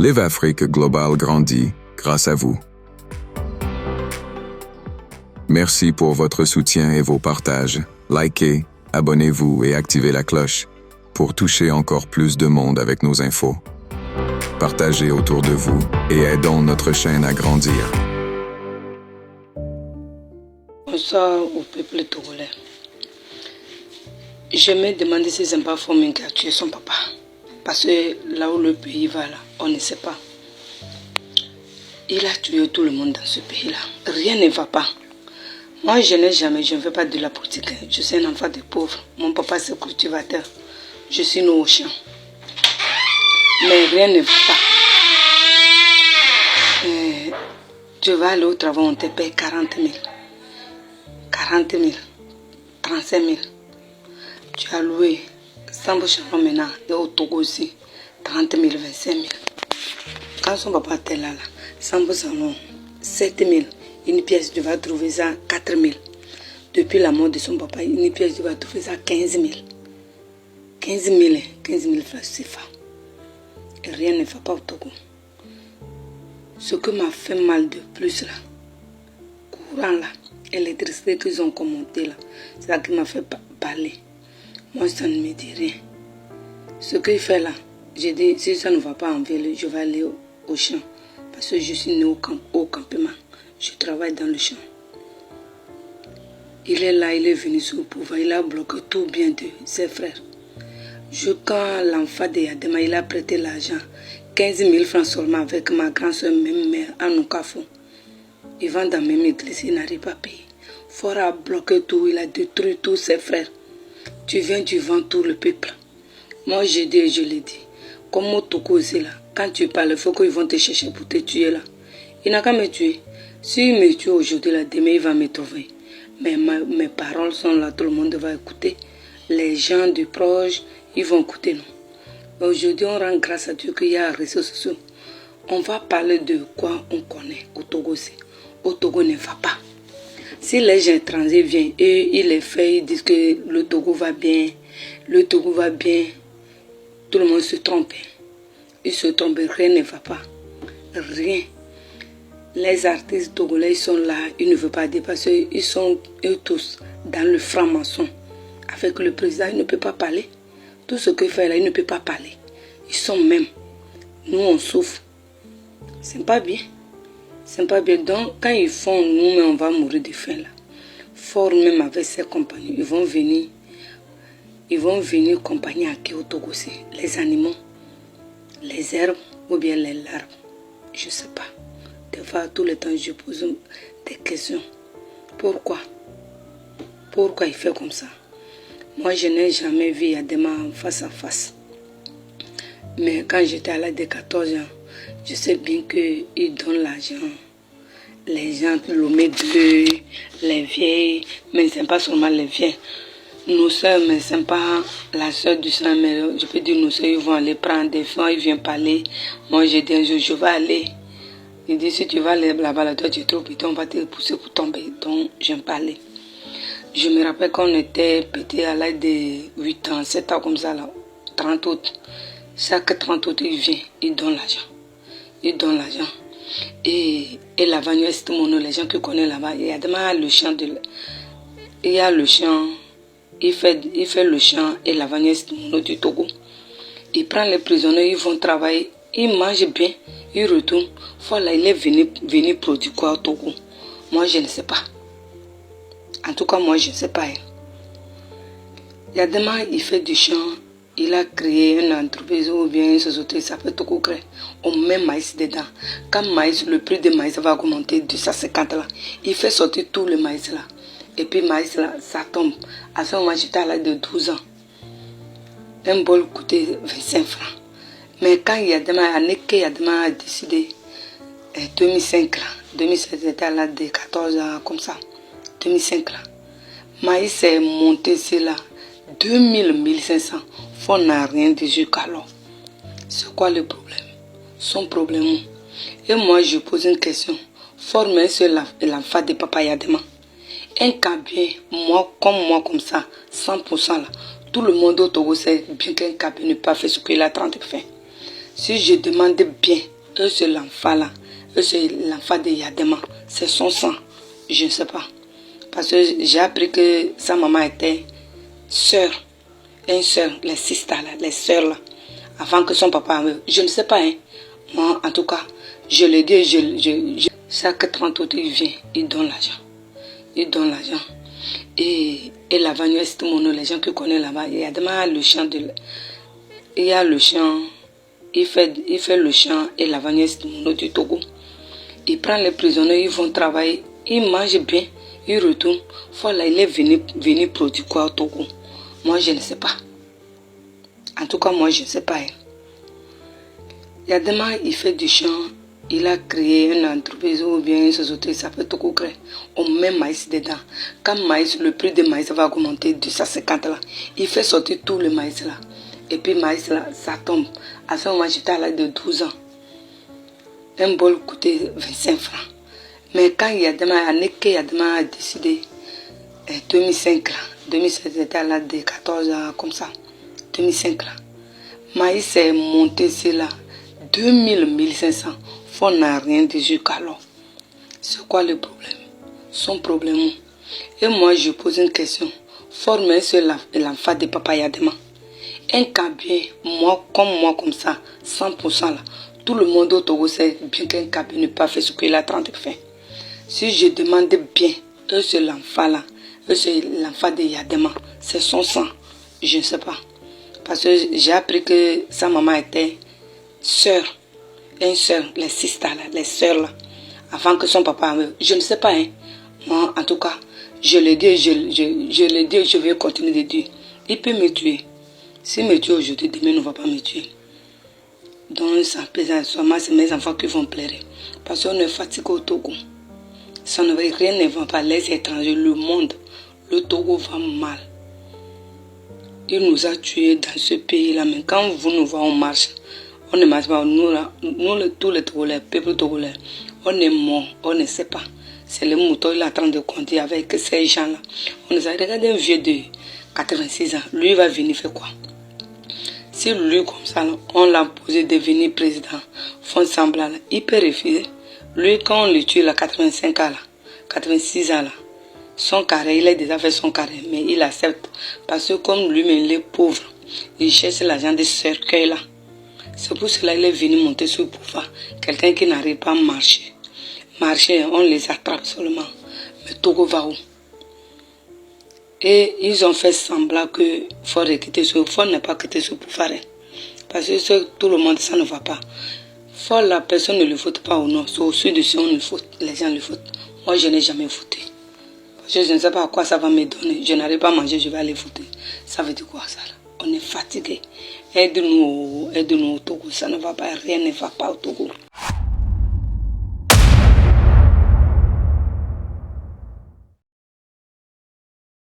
Live Afrique Global grandit grâce à vous. Merci pour votre soutien et vos partages. Likez, abonnez-vous et activez la cloche pour toucher encore plus de monde avec nos infos. Partagez autour de vous et aidons notre chaîne à grandir. Bonsoir au peuple togolais. Je me demande si c'est pas Fomin qui a tué son papa. Parce que là où le pays va, là, on ne sait pas. Il a tué tout le monde dans ce pays-là. Rien ne va pas. Moi, je ne fais pas de la politique. Je suis un enfant de pauvre. Mon papa, c'est cultivateur. Je suis né au champ. Mais rien ne va pas. Tu vas aller au travail, on te paye 40 000. 40 000. 35 000. Tu as loué Sambo Charon maintenant et au Togo aussi. 30 000, 25 000. Quand son papa était là, Sambo Salon, 7 000. Une pièce, tu vas trouver ça 4 000. Depuis la mort de son papa, une pièce, tu vas trouver ça 15 000. 15 000 francs CFA. Et rien ne va pas au Togo. Ce que m'a fait mal de plus là, courant là, électricité qu'ils ont commenté là, c'est ça qui m'a fait parler. Moi, ça ne me dit rien. Ce qu'il fait là, j'ai dit, si ça ne va pas en ville, je vais aller au champ. Parce que je suis né au campement. Je travaille dans le champ. Il est là, il est venu sur le pouvoir. Il a bloqué tout bien de ses frères. Quand l'enfant de Yadema, il a prêté l'argent. 15 000 francs seulement avec ma grand-soeur, même mère, à Noukafou. Ils vont dans la même église, il n'arrive pas à payer. Fort a bloqué tout, il a détruit tous ses frères. Tu viens, tu vends tout le peuple. Moi, je dis et je l'ai dit. Comme au Togo aussi là, quand tu parles, il faut qu'ils vont te chercher pour te tuer là. Il n'a qu'à me tuer. S'il me tue aujourd'hui là, demain il va me trouver. Mais mes paroles sont là, tout le monde va écouter. Les gens du proche, ils vont écouter nous. Aujourd'hui, on rend grâce à Dieu qu'il y a les réseaux sociaux. On va parler de quoi on connaît au Togo aussi. Au Togo ne va pas. Si les gens étrangers viennent et ils les font, ils disent que le Togo va bien, le Togo va bien, tout le monde se trompe. Ils se trompent, rien ne va pas. Rien. Les artistes togolais sont là, ils ne veulent pas dépasser, ils sont eux tous dans le franc-maçon. Avec le président, il ne peut pas parler. Tout ce qu'il fait là, il ne peut pas parler. Ils sont même. Nous, on souffre. C'est pas bien. C'est pas bien. Donc, quand ils font, nous, on va mourir de faim là. Fort même avec ses compagnons, ils vont venir compagnie à qui au Togo aussi. Les animaux, les herbes ou bien les larves. Je ne sais pas. Des fois, tout le temps, je pose des questions. Pourquoi? Pourquoi il fait comme ça? Moi, je n'ai jamais vu Yadema face à face. Mais quand j'étais à l'âge de 14 ans, je sais bien qu'ils donnent l'argent. Les gens, le médecin, les vieilles, mais ce n'est pas seulement les vieilles. Nos soeurs, mais ce n'est pas la soeur du sang, mais je peux dire nos soeurs, ils vont aller prendre des fonds, ils viennent parler. Moi, j'ai dit un jour, je vais aller. Il dit, si tu vas aller là-bas, toi, tu es trop petit, on va te pousser pour tomber. Donc, j'aime parler. Je me rappelle qu'on était petit à l'âge de 8 ans, 7 ans comme ça, là, 30 août. Chaque 30 août, il vient, il donne l'argent. Il donne l'argent. Et la Vagnon, c'est mon nom, les gens qui connaissent là-bas. Il y a le champ il y a le champ, il fait le champ et la Vagnon, c'est mon nom du Togo. Il prend les prisonniers, ils vont travailler, ils mangent bien, ils retournent. Voilà, il est venu produire quoi au Togo? Moi, je ne sais pas. En tout cas, moi, je ne sais pas. Yadema, il fait du champ. Il a créé une entreprise ou bien une société qui s'appelle Togo Cré. On met maïs dedans. Quand le prix de maïs va augmenter de 150 là, il fait sortir tout le maïs là. Et puis maïs là, ça tombe. À ce moment, j'étais à l'âge de 12 ans. Un bol coûtait 25 francs. Mais quand Yadema a décidé, 2005 là, 2007, j'étais à l'âge de 14 ans, comme ça. 2005 là. Maïs est monté, c'est là. 2000, 1500. On n'a rien dit jusqu'alors. C'est quoi le problème? Son problème. Et moi, je pose une question. Former l'enfant de Papa Yadema. Un cabien, moi, comme ça, 100% là. Tout le monde au Togo sait bien qu'un cabien ne peut pas faire ce qu'il a 30 fait. Si je demande bien, c'est l'enfant là, c'est l'enfant de Yadema, c'est son sang, je ne sais pas. Parce que j'ai appris que sa maman était sœur, une sœur, les sisters là, les sœurs là, avant que son papa meure. Je ne sais pas, hein. Moi, en tout cas, je le dis, chaque 30 août, il vient, il donne l'argent. Il donne l'argent. Et la Vagnoise, tout le monde, les gens qui connaissent là-bas, il y a le champ de... Il y a le champ, il fait le champ et la Vagnoise du Togo. Il prend les prisonniers, ils vont travailler, ils mangent bien, ils retournent. Voilà, il est venu produire quoi au Togo? Moi, je ne sais pas. En tout cas, moi, je ne sais pas. Yadema, il fait du champ. Il a créé une entreprise ou bien une société, ça s'appelle Togo Cré. On met maïs dedans. Quand le prix de maïs va augmenter de 250 là, il fait sortir tout le maïs là. Et puis maïs là, ça tombe. À ce moment, j'étais à l'âge de 12 ans. Un bol coûtait 25 francs. Mais quand Yadema a décidé, 2005 là, 2007 j'étais à l'âge de 14 ans, comme ça. 2005 là. Maïs est monté, c'est là. 2000, 1500. On n'a rien dit jusqu'alors. C'est quoi le problème? Son problème. Et moi, je pose une question. Former l'enfant de Papa Yadema. Un cabine, moi, comme ça, 100% là. Tout le monde au Togo sait bien qu'un cabine n'est pas fait ce qu'il a en train de faire. Si je demande bien, c'est l'enfant là, c'est l'enfant de Yadema, c'est son sang. Je ne sais pas. Parce que j'ai appris que sa maman était sœur. Une sœur, les sisters là, les sœurs là, avant que son papa meure. Je ne sais pas, hein. Moi, en tout cas, je le dis, je vais continuer de dire. Il peut me tuer. S'il me tue aujourd'hui, demain ne va pas me tuer. Donc, ça pèse sûrement, c'est mes enfants qui vont pleurer. Parce qu'on est fatigué au Togo. Ça ne veut rien, ne va pas. Les étrangers, le monde, le Togo va mal. Il nous a tués dans ce pays-là, mais quand vous nous voyez, on marche. On ne marche pas, nous, tous les Togolais, peuple togolais, on est mort, on ne sait pas. C'est le mouton, il est en train de compter avec ces gens-là. On nous a regardé un vieux de 86 ans, lui va venir faire quoi? Si lui, comme ça, on l'a posé de devenir président, font semblant, il peut refuser. Lui, quand on le tue, il a 85 ans, là, 86 ans, là, son carré, il a déjà fait son carré, mais il accepte. Parce que comme lui-même, il est pauvre, il cherche l'argent de cercueil, là. C'est pour cela qu'il est venu monter sur le pouvoir. Quelqu'un qui n'arrive pas à marcher. Marcher, on les attrape seulement. Mais Togo va où? Et ils ont fait semblant que faut quitter ce pouvoir, n'est pas quitter ce pouvoir. Parce que tout le monde, ça ne va pas. Faut la personne ne le fout pas ou non. C'est au sud de ce on le fout. Les gens le foutent. Moi, je n'ai jamais foutu. Parce que je ne sais pas à quoi ça va me donner. Je n'arrive pas à manger, je vais aller foutre. Ça veut dire quoi ça là? On est fatigué. Aide-nous au Togo, ça ne va pas, rien ne va pas au Togo.